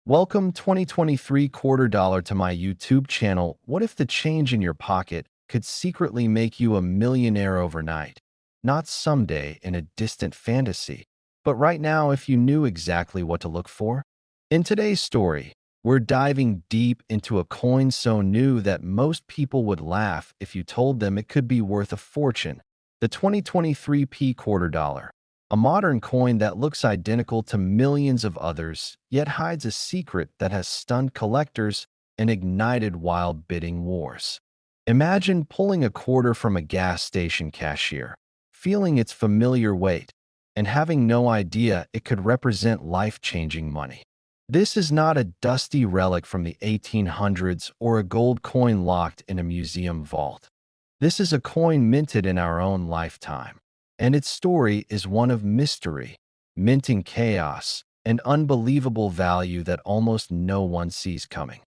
Welcome 2023 quarter dollar to my YouTube channel. What if the change in your pocket could secretly make you a millionaire overnight? Not someday in a distant fantasy, but right now if you knew exactly what to look for? In today's story, we're diving deep into a coin so new that most people would laugh if you told them it could be worth a fortune. The 2023 P quarter dollar. A modern coin that looks identical to millions of others, yet hides a secret that has stunned collectors and ignited wild bidding wars. Imagine pulling a quarter from a gas station cashier, feeling its familiar weight, and having no idea it could represent life-changing money. This is not a dusty relic from the 1800s or a gold coin locked in a museum vault. This is a coin minted in our own lifetime. And its story is one of mystery, minting chaos, and unbelievable value that almost no one sees coming.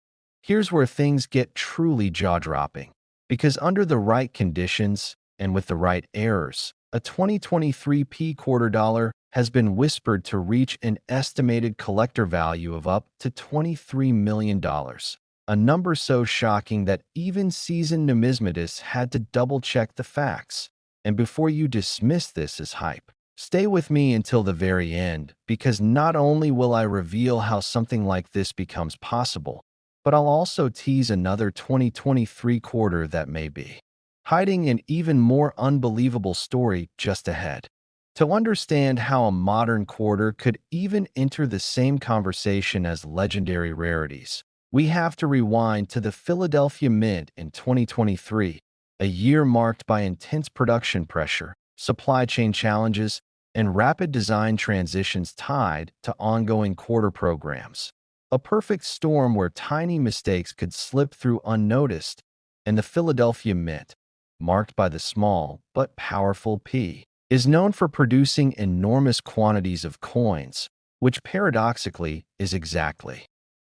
Here's where things get truly jaw-dropping, because under the right conditions and with the right errors, a 2023 P quarter dollar has been whispered to reach an estimated collector value of up to $23 million, a number so shocking that even seasoned numismatists had to double-check the facts. And before you dismiss this as hype, stay with me until the very end, because not only will I reveal how something like this becomes possible, but I'll also tease another 2023 quarter that may be hiding an even more unbelievable story just ahead. To understand how a modern quarter could even enter the same conversation as legendary rarities, we have to rewind to the Philadelphia Mint in 2023. A year marked by intense production pressure, supply chain challenges, and rapid design transitions tied to ongoing quarter programs. A perfect storm where tiny mistakes could slip through unnoticed, and the Philadelphia Mint, marked by the small but powerful P, is known for producing enormous quantities of coins, which paradoxically is exactly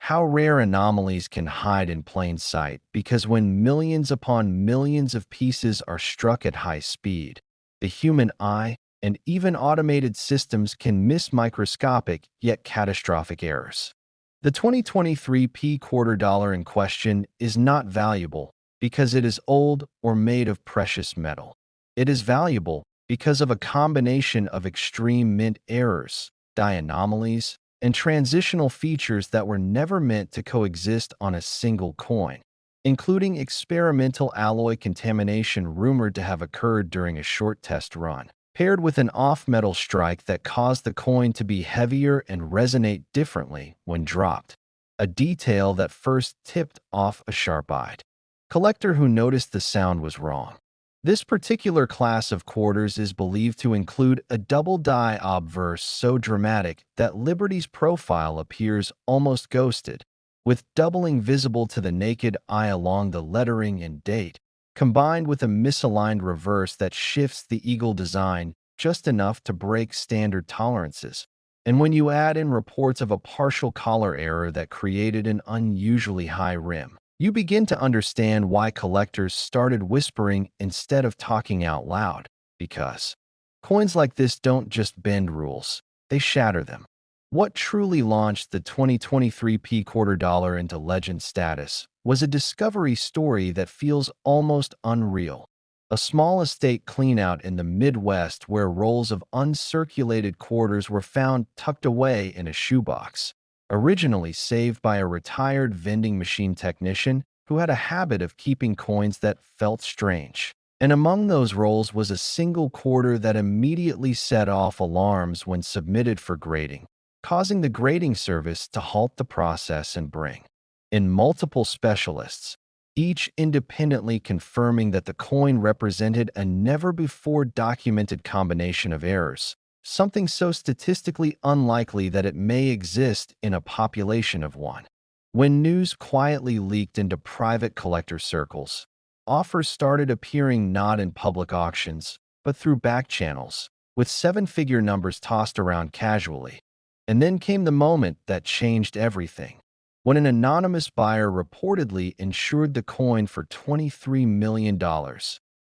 how rare anomalies can hide in plain sight, because when millions upon millions of pieces are struck at high speed, the human eye and even automated systems can miss microscopic yet catastrophic errors. The 2023 P quarter dollar in question is not valuable because it is old or made of precious metal. It is valuable because of a combination of extreme mint errors, die anomalies, and transitional features that were never meant to coexist on a single coin, including experimental alloy contamination rumored to have occurred during a short test run, paired with an off-metal strike that caused the coin to be heavier and resonate differently when dropped, a detail that first tipped off a sharp-eyed collector who noticed the sound was wrong. This particular class of quarters is believed to include a double die obverse so dramatic that Liberty's profile appears almost ghosted, with doubling visible to the naked eye along the lettering and date, combined with a misaligned reverse that shifts the eagle design just enough to break standard tolerances. And when you add in reports of a partial collar error that created an unusually high rim, you begin to understand why collectors started whispering instead of talking out loud, because coins like this don't just bend rules, they shatter them. What truly launched the 2023 P quarter dollar into legend status was a discovery story that feels almost unreal. A small estate cleanout in the Midwest where rolls of uncirculated quarters were found tucked away in a shoebox, originally saved by a retired vending machine technician who had a habit of keeping coins that felt strange. And among those rolls was a single quarter that immediately set off alarms when submitted for grading, causing the grading service to halt the process and bring in multiple specialists, each independently confirming that the coin represented a never-before-documented combination of errors, something so statistically unlikely that it may exist in a population of one. When news quietly leaked into private collector circles, offers started appearing not in public auctions, but through back channels, with seven-figure numbers tossed around casually. And then came the moment that changed everything, when an anonymous buyer reportedly insured the coin for $23 million,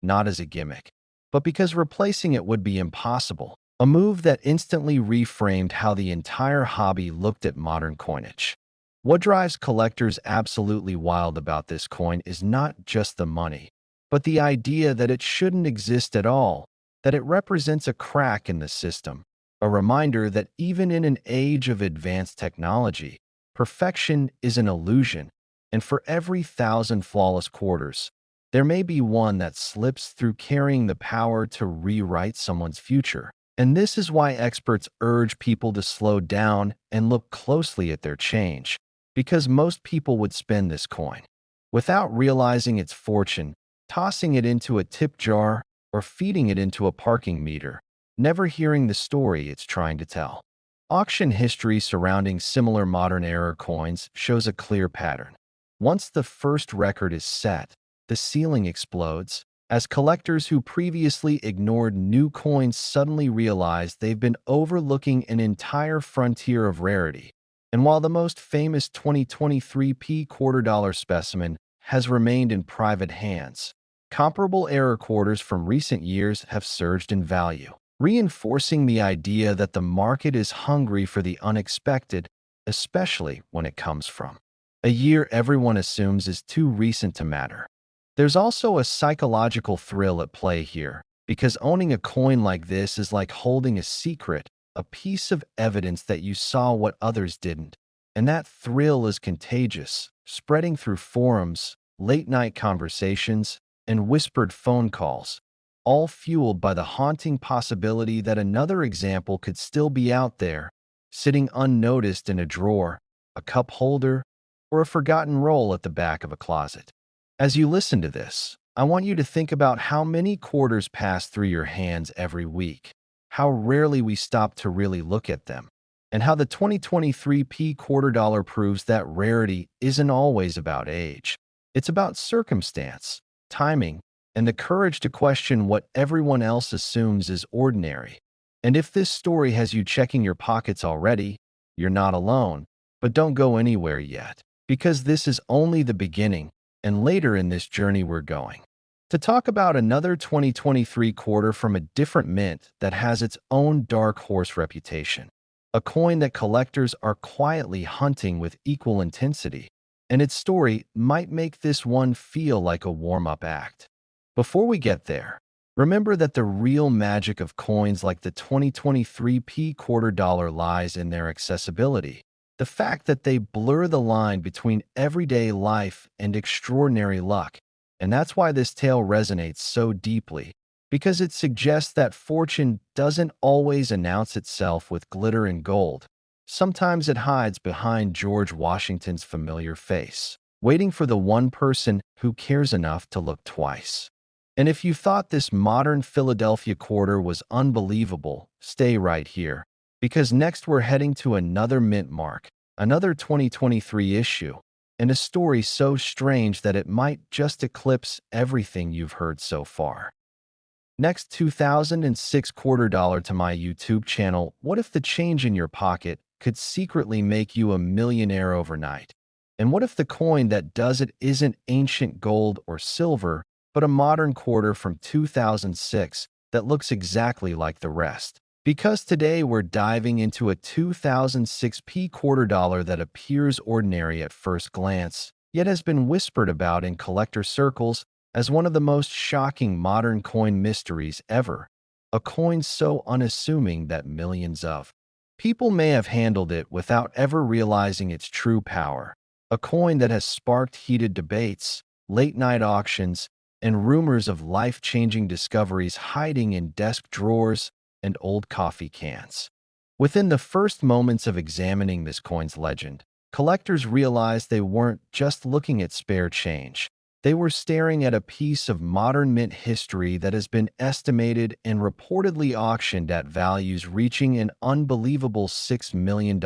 not as a gimmick, but because replacing it would be impossible. A move that instantly reframed how the entire hobby looked at modern coinage. What drives collectors absolutely wild about this coin is not just the money, but the idea that it shouldn't exist at all, that it represents a crack in the system, a reminder that even in an age of advanced technology, perfection is an illusion, and for every 1,000 flawless quarters, there may be one that slips through carrying the power to rewrite someone's future. And this is why experts urge people to slow down and look closely at their change, because most people would spend this coin without realizing its fortune, tossing it into a tip jar or feeding it into a parking meter, never hearing the story it's trying to tell. Auction history surrounding similar modern-era coins shows a clear pattern. Once the first record is set, the ceiling explodes, as collectors who previously ignored new coins suddenly realize they've been overlooking an entire frontier of rarity. And while the most famous 2023 P quarter-dollar specimen has remained in private hands, comparable error quarters from recent years have surged in value, reinforcing the idea that the market is hungry for the unexpected, especially when it comes from a year everyone assumes is too recent to matter. There's also a psychological thrill at play here, because owning a coin like this is like holding a secret, a piece of evidence that you saw what others didn't. And that thrill is contagious, spreading through forums, late-night conversations, and whispered phone calls, all fueled by the haunting possibility that another example could still be out there, sitting unnoticed in a drawer, a cup holder, or a forgotten roll at the back of a closet. As you listen to this, I want you to think about how many quarters pass through your hands every week, how rarely we stop to really look at them, and how the 2023 P quarter-dollar proves that rarity isn't always about age. It's about circumstance, timing, and the courage to question what everyone else assumes is ordinary. And if this story has you checking your pockets already, you're not alone. But don't go anywhere yet, because this is only the beginning, and later in this journey we're going to talk about another 2023 quarter from a different mint that has its own dark horse reputation, a coin that collectors are quietly hunting with equal intensity, and its story might make this one feel like a warm-up act. Before we get there, remember that the real magic of coins like the 2023 P quarter-dollar lies in their accessibility. The fact that they blur the line between everyday life and extraordinary luck. And that's why this tale resonates so deeply, because it suggests that fortune doesn't always announce itself with glitter and gold. Sometimes it hides behind George Washington's familiar face, waiting for the one person who cares enough to look twice. And if you thought this modern Philadelphia quarter was unbelievable, stay right here, because next we're heading to another mint mark, another 2023 issue, and a story so strange that it might just eclipse everything you've heard so far. Next, 2006 quarter-dollar to my YouTube channel. What if the change in your pocket could secretly make you a millionaire overnight? And what if the coin that does it isn't ancient gold or silver, but a modern quarter from 2006 that looks exactly like the rest? Because today we're diving into a 2006 P quarter-dollar that appears ordinary at first glance, yet has been whispered about in collector circles as one of the most shocking modern coin mysteries ever. A coin so unassuming that millions of people may have handled it without ever realizing its true power. A coin that has sparked heated debates, late-night auctions, and rumors of life-changing discoveries hiding in desk drawers and old coffee cans. Within the first moments of examining this coin's legend, collectors realized they weren't just looking at spare change. They were staring at a piece of modern mint history that has been estimated and reportedly auctioned at values reaching an unbelievable $6 million.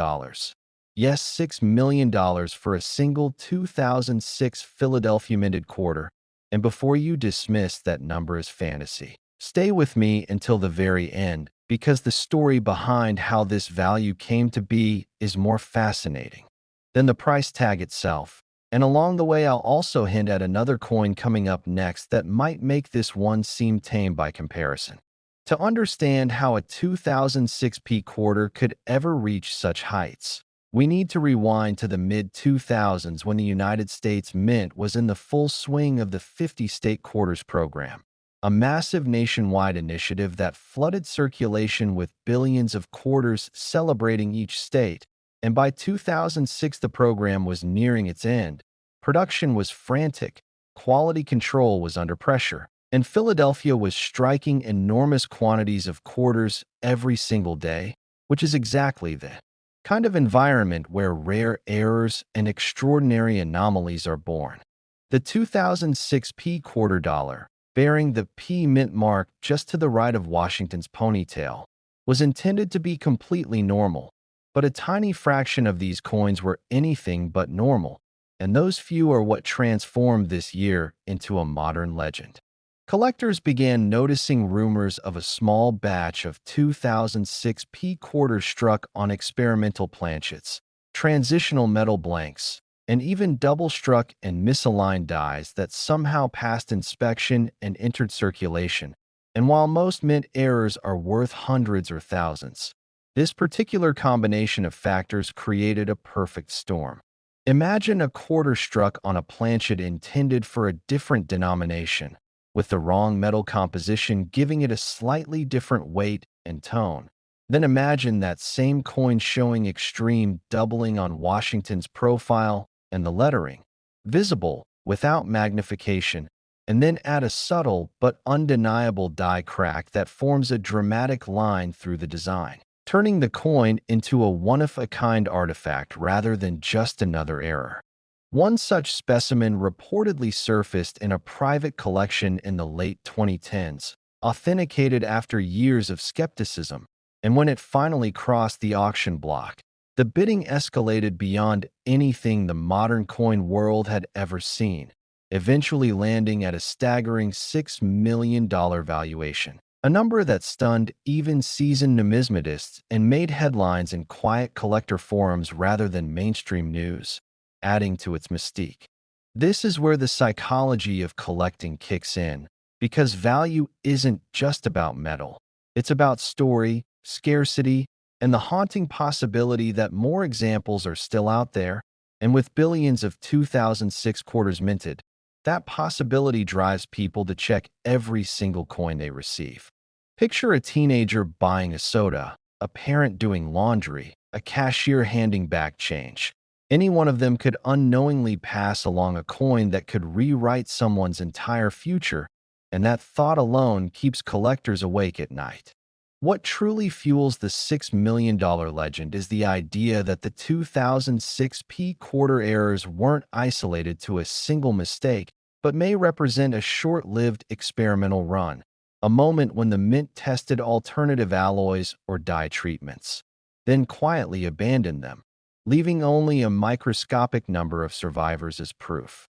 Yes, $6 million for a single 2006 Philadelphia minted quarter. And before you dismiss that number as fantasy, stay with me until the very end, because the story behind how this value came to be is more fascinating than the price tag itself. And along the way, I'll also hint at another coin coming up next that might make this one seem tame by comparison. To understand how a 2006 P quarter could ever reach such heights, We need to rewind to the mid-2000s when the United States Mint was in the full swing of the 50-state quarters program, a massive nationwide initiative that flooded circulation with billions of quarters celebrating each state. And by 2006, the program was nearing its end. Production was frantic, quality control was under pressure, and Philadelphia was striking enormous quantities of quarters every single day, which is exactly the kind of environment where rare errors and extraordinary anomalies are born. The 2006 P quarter dollar, bearing the P mint mark just to the right of Washington's ponytail, was intended to be completely normal, but a tiny fraction of these coins were anything but normal, and those few are what transformed this year into a modern legend. Collectors began noticing rumors of a small batch of 2006 P quarters struck on experimental planchets, transitional metal blanks, and even double-struck and misaligned dies that somehow passed inspection and entered circulation. And while most mint errors are worth hundreds or thousands, this particular combination of factors created a perfect storm. Imagine a quarter struck on a planchet intended for a different denomination, with the wrong metal composition giving it a slightly different weight and tone. Then imagine that same coin showing extreme doubling on Washington's profile and the lettering, visible without magnification, and then add a subtle but undeniable die crack that forms a dramatic line through the design, turning the coin into a one-of-a-kind artifact rather than just another error. One such specimen reportedly surfaced in a private collection in the late 2010s, authenticated after years of skepticism, and when it finally crossed the auction block, the bidding escalated beyond anything the modern coin world had ever seen, eventually landing at a staggering $6 million valuation, a number that stunned even seasoned numismatists and made headlines in quiet collector forums rather than mainstream news, adding to its mystique. This is where the psychology of collecting kicks in, because value isn't just about metal. It's about story, scarcity, and the haunting possibility that more examples are still out there. And with billions of 2006 quarters minted, that possibility drives people to check every single coin they receive. Picture a teenager buying a soda, a parent doing laundry, a cashier handing back change. Any one of them could unknowingly pass along a coin that could rewrite someone's entire future, and that thought alone keeps collectors awake at night. What truly fuels the $6 million legend is the idea that the 2006 P quarter errors weren't isolated to a single mistake, but may represent a short-lived experimental run, a moment when the mint tested alternative alloys or dye treatments, then quietly abandoned them, leaving only a microscopic number of survivors as proof.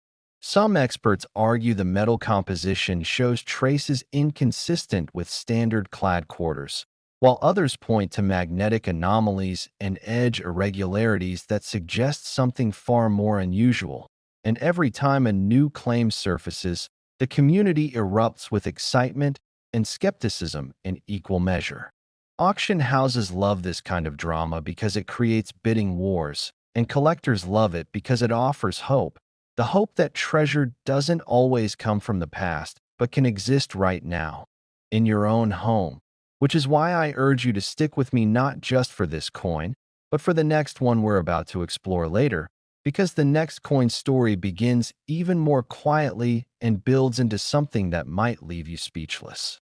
Some experts argue the metal composition shows traces inconsistent with standard clad quarters, while others point to magnetic anomalies and edge irregularities that suggest something far more unusual. And every time a new claim surfaces, the community erupts with excitement and skepticism in equal measure. Auction houses love this kind of drama because it creates bidding wars, and collectors love it because it offers hope. The hope that treasure doesn't always come from the past, but can exist right now, in your own home. Which is why I urge you to stick with me not just for this coin, but for the next one we're about to explore later, because the next coin story begins even more quietly and builds into something that might leave you speechless.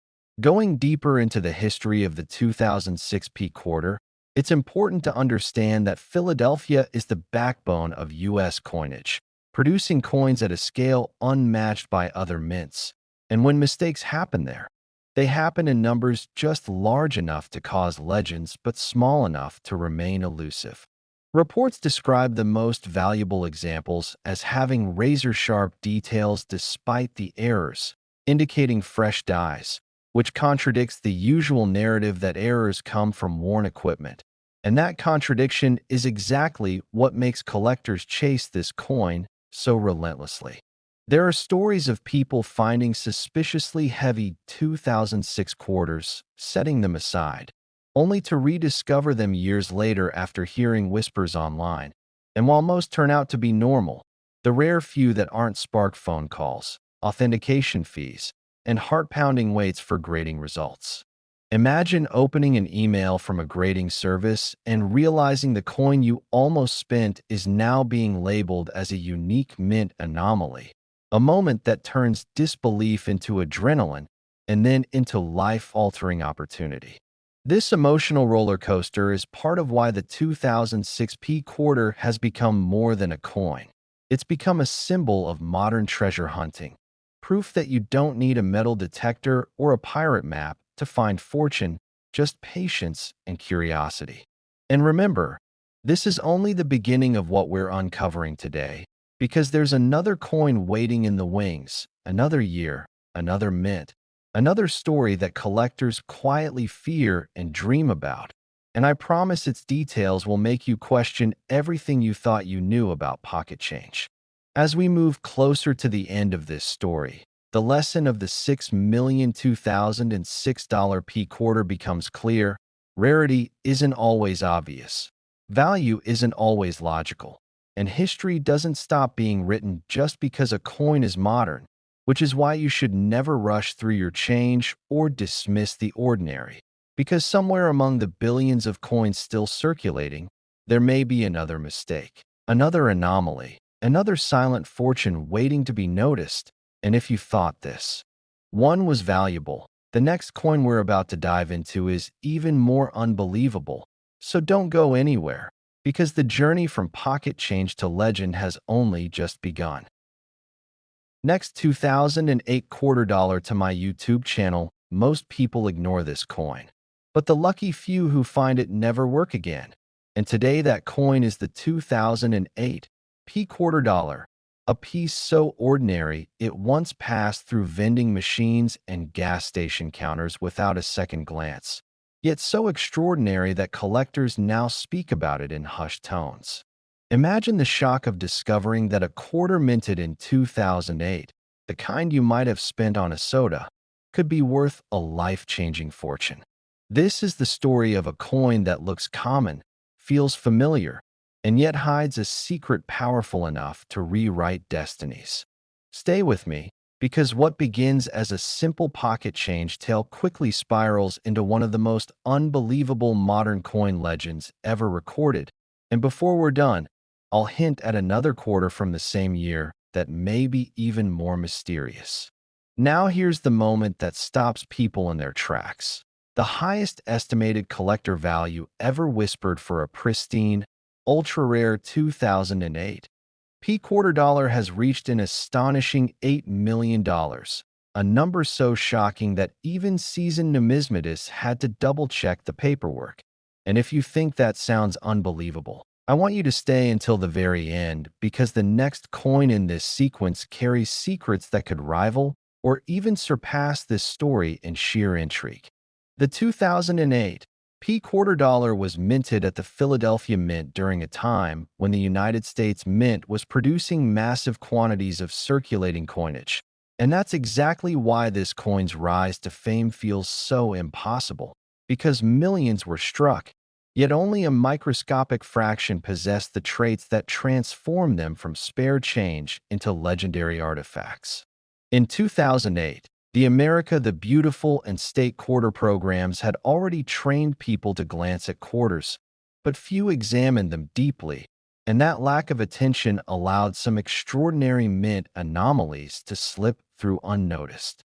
Going deeper into the history of the 2006 P quarter, it's important to understand that Philadelphia is the backbone of U.S. coinage, producing coins at a scale unmatched by other mints. And when mistakes happen there, they happen in numbers just large enough to cause legends but small enough to remain elusive. Reports describe the most valuable examples as having razor-sharp details despite the errors, indicating fresh dies, which contradicts the usual narrative that errors come from worn equipment. And that contradiction is exactly what makes collectors chase this coin so relentlessly. There are stories of people finding suspiciously heavy 2006 quarters, setting them aside, only to rediscover them years later after hearing whispers online. And while most turn out to be normal, the rare few that aren't spark phone calls, authentication fees, and heart-pounding waits for grading results. Imagine opening an email from a grading service and realizing the coin you almost spent is now being labeled as a unique mint anomaly, a moment that turns disbelief into adrenaline and then into life-altering opportunity. This emotional roller coaster is part of why the 2006 P quarter has become more than a coin. It's become a symbol of modern treasure hunting, proof that you don't need a metal detector or a pirate map to find fortune, just patience and curiosity. And remember, this is only the beginning of what we're uncovering today, because there's another coin waiting in the wings, another year, another mint, another story that collectors quietly fear and dream about. And I promise its details will make you question everything you thought you knew about pocket change. As we move closer to the end of this story, the lesson of the 6,002,006 P quarter becomes clear. Rarity isn't always obvious. Value isn't always logical. And history doesn't stop being written just because a coin is modern, which is why you should never rush through your change or dismiss the ordinary. Because somewhere among the billions of coins still circulating, there may be another mistake, another anomaly, another silent fortune waiting to be noticed. And if you thought this one was valuable, the next coin we're about to dive into is even more unbelievable. So don't go anywhere, because the journey from pocket change to legend has only just begun. Next, 2008 quarter dollar to my YouTube channel. Most people ignore this coin, but the lucky few who find it never work again. And today that coin is the 2008 P quarter dollar, a piece so ordinary it once passed through vending machines and gas station counters without a second glance, yet so extraordinary that collectors now speak about it in hushed tones. Imagine the shock of discovering that a quarter minted in 2008, the kind you might have spent on a soda, could be worth a life-changing fortune. This is the story of a coin that looks common, feels familiar, and yet hides a secret powerful enough to rewrite destinies. Stay with me, because what begins as a simple pocket change tale quickly spirals into one of the most unbelievable modern coin legends ever recorded. And before we're done, I'll hint at another quarter from the same year that may be even more mysterious. Now here's the moment that stops people in their tracks. The highest estimated collector value ever whispered for a pristine, ultra-rare 2008 P quarter dollar has reached an astonishing $8 million, a number so shocking that even seasoned numismatists had to double-check the paperwork. And if you think that sounds unbelievable, I want you to stay until the very end, because the next coin in this sequence carries secrets that could rival or even surpass this story in sheer intrigue. The 2008 P quarter dollar was minted at the Philadelphia Mint during a time when the United States Mint was producing massive quantities of circulating coinage. And that's exactly why this coin's rise to fame feels so impossible, because millions were struck, yet only a microscopic fraction possessed the traits that transform them from spare change into legendary artifacts. In 2008, the America the Beautiful and State Quarter programs had already trained people to glance at quarters, but few examined them deeply, and that lack of attention allowed some extraordinary mint anomalies to slip through unnoticed.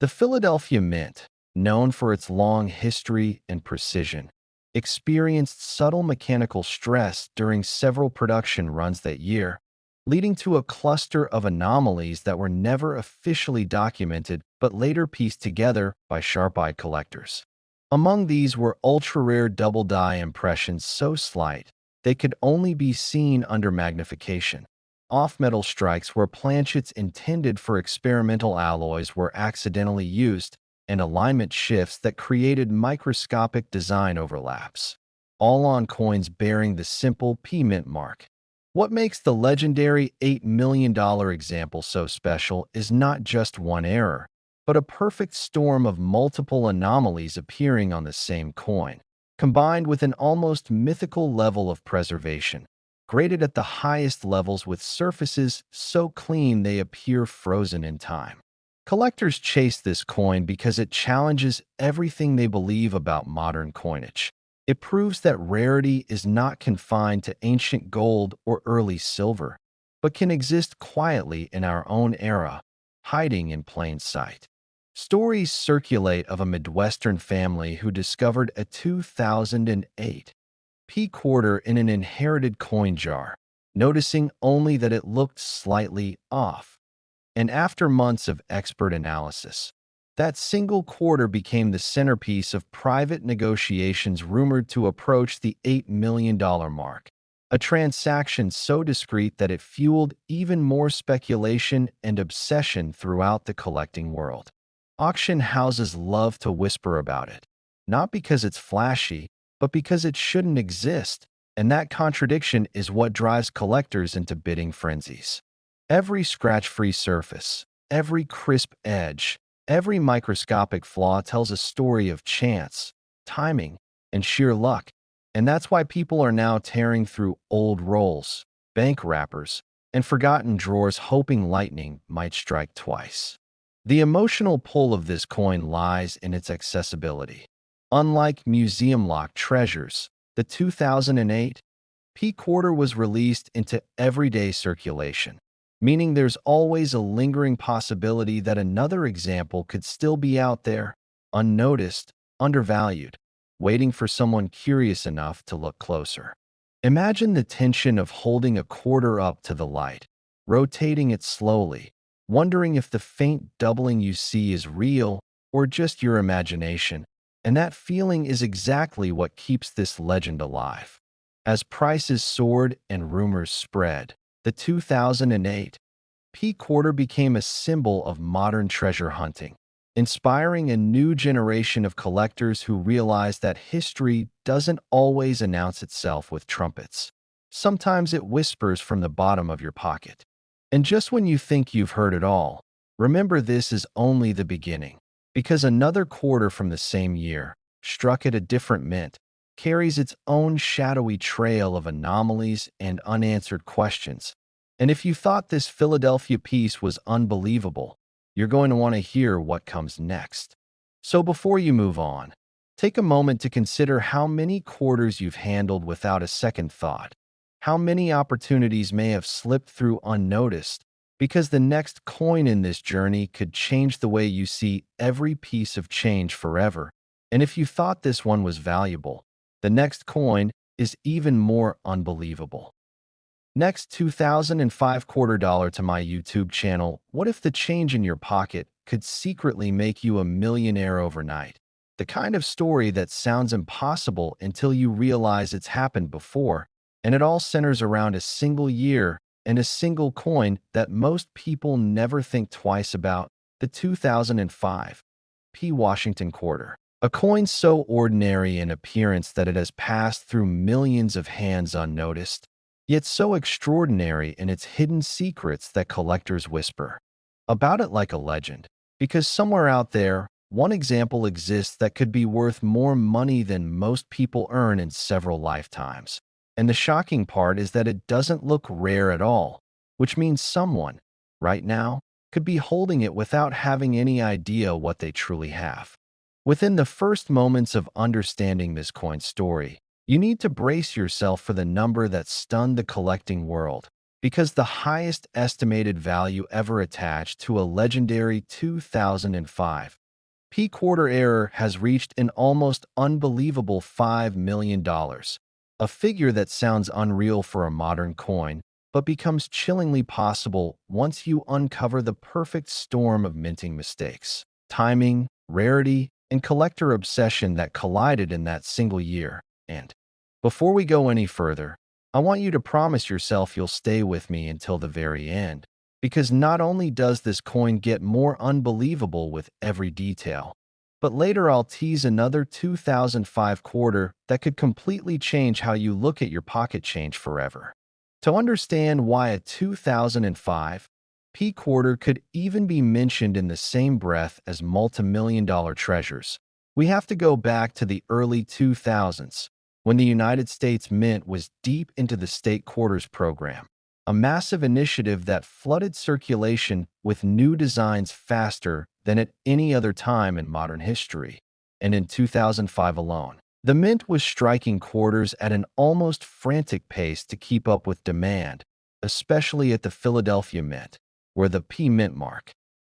The Philadelphia Mint, known for its long history and precision, experienced subtle mechanical stress during several production runs that year, leading to a cluster of anomalies that were never officially documented but later pieced together by sharp-eyed collectors. Among these were ultra-rare double-die impressions so slight they could only be seen under magnification, off-metal strikes where planchets intended for experimental alloys were accidentally used, and alignment shifts that created microscopic design overlaps, all on coins bearing the simple P mint mark. What makes the legendary $8 million example so special is not just one error, but a perfect storm of multiple anomalies appearing on the same coin, combined with an almost mythical level of preservation, graded at the highest levels with surfaces so clean they appear frozen in time. Collectors chase this coin because it challenges everything they believe about modern coinage. It proves that rarity is not confined to ancient gold or early silver, but can exist quietly in our own era, hiding in plain sight. Stories circulate of a Midwestern family who discovered a 2008 P quarter in an inherited coin jar, noticing only that it looked slightly off. And after months of expert analysis, that single quarter became the centerpiece of private negotiations rumored to approach the $8 million mark, a transaction so discreet that it fueled even more speculation and obsession throughout the collecting world. Auction houses love to whisper about it, not because it's flashy, but because it shouldn't exist, and that contradiction is what drives collectors into bidding frenzies. Every scratch-free surface, every crisp edge, every microscopic flaw tells a story of chance, timing, and sheer luck, and that's why people are now tearing through old rolls, bank wrappers, and forgotten drawers hoping lightning might strike twice. The emotional pull of this coin lies in its accessibility. Unlike museum-locked treasures, the 2008 P quarter was released into everyday circulation, meaning there's always a lingering possibility that another example could still be out there, unnoticed, undervalued, waiting for someone curious enough to look closer. Imagine the tension of holding a quarter up to the light, rotating it slowly, wondering if the faint doubling you see is real or just your imagination, and that feeling is exactly what keeps this legend alive. As prices soared and rumors spread, the 2008 P quarter became a symbol of modern treasure hunting, inspiring a new generation of collectors who realize that history doesn't always announce itself with trumpets. Sometimes it whispers from the bottom of your pocket. And just when you think you've heard it all, remember this is only the beginning, because another quarter from the same year, struck at a different mint, carries its own shadowy trail of anomalies and unanswered questions. And if you thought this Philadelphia piece was unbelievable, you're going to want to hear what comes next. So before you move on, take a moment to consider how many quarters you've handled without a second thought, how many opportunities may have slipped through unnoticed, because the next coin in this journey could change the way you see every piece of change forever. And if you thought this one was valuable, the next coin is even more unbelievable. Next, 2005 quarter dollar to my YouTube channel. What if the change in your pocket could secretly make you a millionaire overnight? The kind of story that sounds impossible until you realize it's happened before, and it all centers around a single year and a single coin that most people never think twice about, the 2005 P. Washington quarter. A coin so ordinary in appearance that it has passed through millions of hands unnoticed, yet so extraordinary in its hidden secrets that collectors whisper about it like a legend. Because somewhere out there, one example exists that could be worth more money than most people earn in several lifetimes. And the shocking part is that it doesn't look rare at all, which means someone, right now, could be holding it without having any idea what they truly have. Within the first moments of understanding this coin story, you need to brace yourself for the number that stunned the collecting world, because the highest estimated value ever attached to a legendary 2005 P quarter error has reached an almost unbelievable $5 million, a figure that sounds unreal for a modern coin, but becomes chillingly possible once you uncover the perfect storm of minting mistakes, timing, rarity, and collector obsession that collided in that single year. And before we go any further, I want you to promise yourself you'll stay with me until the very end, because not only does this coin get more unbelievable with every detail, but later I'll tease another 2005 quarter that could completely change how you look at your pocket change forever. To understand why a 2005 P quarter could even be mentioned in the same breath as multi-million-dollar treasures, We have to go back to the early 2000s, when the United States Mint was deep into the state quarters program, a massive initiative that flooded circulation with new designs faster than at any other time in modern history. And in 2005 alone, the Mint was striking quarters at an almost frantic pace to keep up with demand, especially at the Philadelphia Mint, where the P Mint mark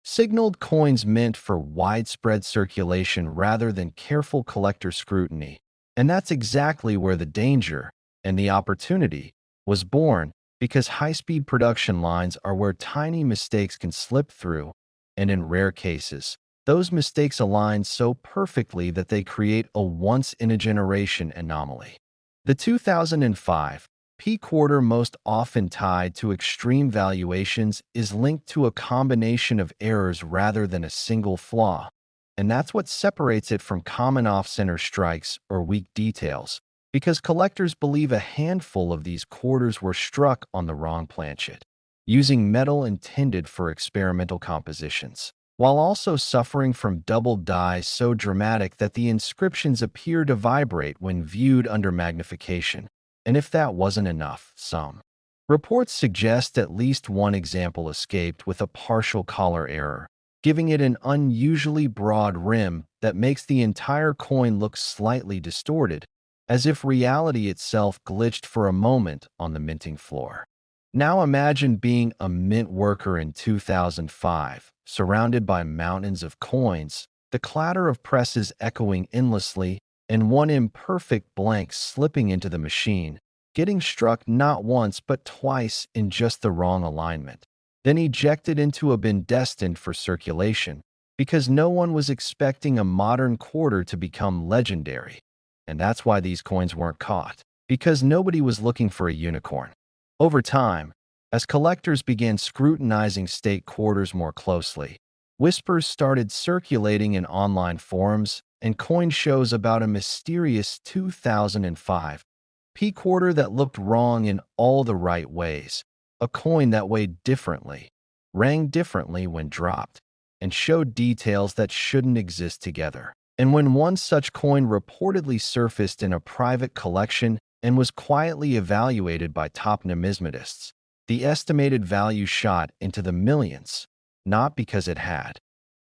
signaled coins meant for widespread circulation rather than careful collector scrutiny. And that's exactly where the danger and the opportunity was born, because high-speed production lines are where tiny mistakes can slip through, and in rare cases, those mistakes align so perfectly that they create a once-in-a-generation anomaly. The 2005 P quarter, most often tied to extreme valuations, is linked to a combination of errors rather than a single flaw. And that's what separates it from common off-center strikes or weak details, because collectors believe a handful of these quarters were struck on the wrong planchet, using metal intended for experimental compositions, while also suffering from double dyes so dramatic that the inscriptions appear to vibrate when viewed under magnification. And if that wasn't enough, some reports suggest at least one example escaped with a partial collar error, giving it an unusually broad rim that makes the entire coin look slightly distorted, as if reality itself glitched for a moment on the minting floor. Now imagine being a mint worker in 2005, surrounded by mountains of coins, the clatter of presses echoing endlessly, and one imperfect blank slipping into the machine, getting struck not once but twice in just the wrong alignment, then ejected into a bin destined for circulation, because no one was expecting a modern quarter to become legendary. And that's why these coins weren't caught, because nobody was looking for a unicorn. Over time, as collectors began scrutinizing state quarters more closely, whispers started circulating in online forums and coin shows about a mysterious 2005 P quarter that looked wrong in all the right ways, a coin that weighed differently, rang differently when dropped, and showed details that shouldn't exist together. And when one such coin reportedly surfaced in a private collection and was quietly evaluated by top numismatists, the estimated value shot into the millions, not because it had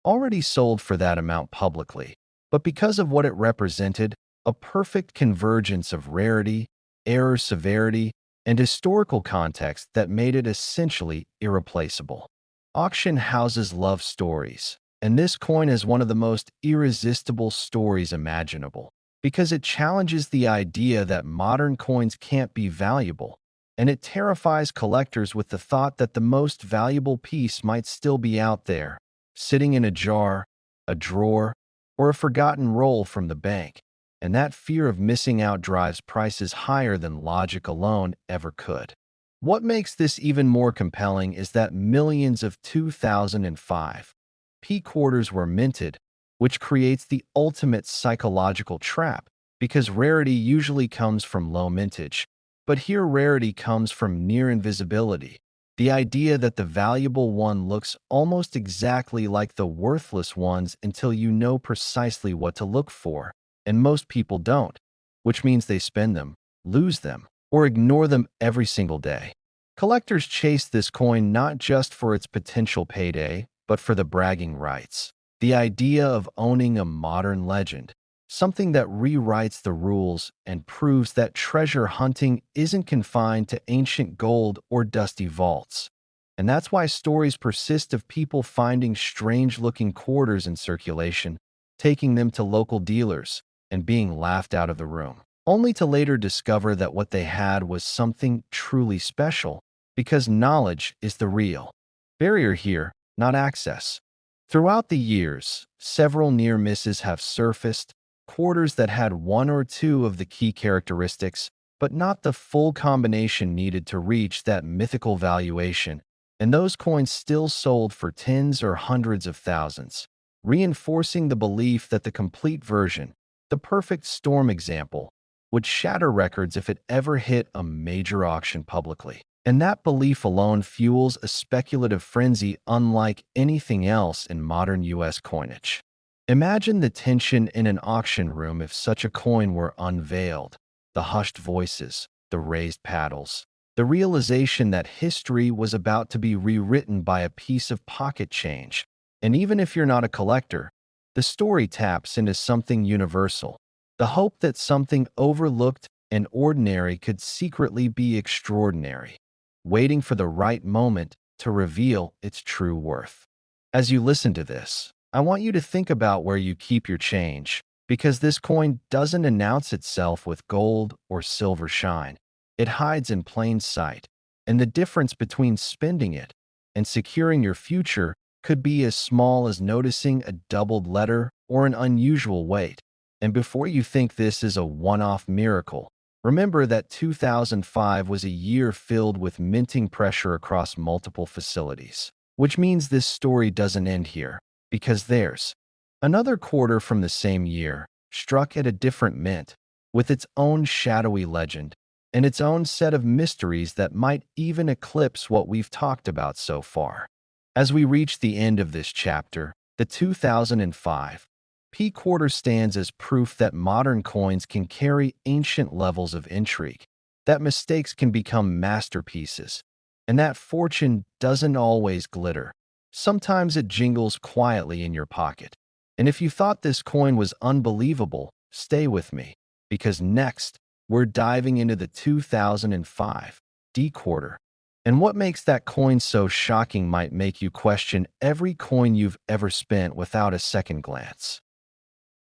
already sold for that amount publicly, but because of what it represented: a perfect convergence of rarity, error severity, and historical context that made it essentially irreplaceable. Auction houses love stories, and this coin is one of the most irresistible stories imaginable, because it challenges the idea that modern coins can't be valuable, and it terrifies collectors with the thought that the most valuable piece might still be out there, sitting in a jar, a drawer, or a forgotten roll from the bank. And that fear of missing out drives prices higher than logic alone ever could. What makes this even more compelling is that millions of 2005 P quarters were minted, which creates the ultimate psychological trap, because rarity usually comes from low mintage, but here rarity comes from near invisibility. The idea that the valuable one looks almost exactly like the worthless ones until you know precisely what to look for, and most people don't, which means they spend them, lose them, or ignore them every single day. Collectors chase this coin not just for its potential payday, but for the bragging rights. The idea of owning a modern legend, something that rewrites the rules and proves that treasure hunting isn't confined to ancient gold or dusty vaults. And that's why stories persist of people finding strange-looking quarters in circulation, taking them to local dealers, and being laughed out of the room, only to later discover that what they had was something truly special, because knowledge is the real barrier here, not access. Throughout the years, several near misses have surfaced, quarters that had one or two of the key characteristics, but not the full combination needed to reach that mythical valuation, and those coins still sold for tens or hundreds of thousands, reinforcing the belief that the complete version, the perfect storm example, would shatter records if it ever hit a major auction publicly. And that belief alone fuels a speculative frenzy unlike anything else in modern U.S. coinage. Imagine the tension in an auction room if such a coin were unveiled. The hushed voices, the raised paddles, the realization that history was about to be rewritten by a piece of pocket change. And even if you're not a collector, the story taps into something universal, the hope that something overlooked and ordinary could secretly be extraordinary, waiting for the right moment to reveal its true worth. As you listen to this, I want you to think about where you keep your change, because this coin doesn't announce itself with gold or silver shine. It hides in plain sight, and the difference between spending it and securing your future could be as small as noticing a doubled letter or an unusual weight. And before you think this is a one-off miracle, remember that 2005 was a year filled with minting pressure across multiple facilities, which means this story doesn't end here, because there's another quarter from the same year, struck at a different mint, with its own shadowy legend and its own set of mysteries that might even eclipse what we've talked about so far. As we reach the end of this chapter, the 2005 P quarter stands as proof that modern coins can carry ancient levels of intrigue, that mistakes can become masterpieces, and that fortune doesn't always glitter. Sometimes it jingles quietly in your pocket. And if you thought this coin was unbelievable, stay with me, because next, we're diving into the 2005 D quarter. And what makes that coin so shocking might make you question every coin you've ever spent without a second glance.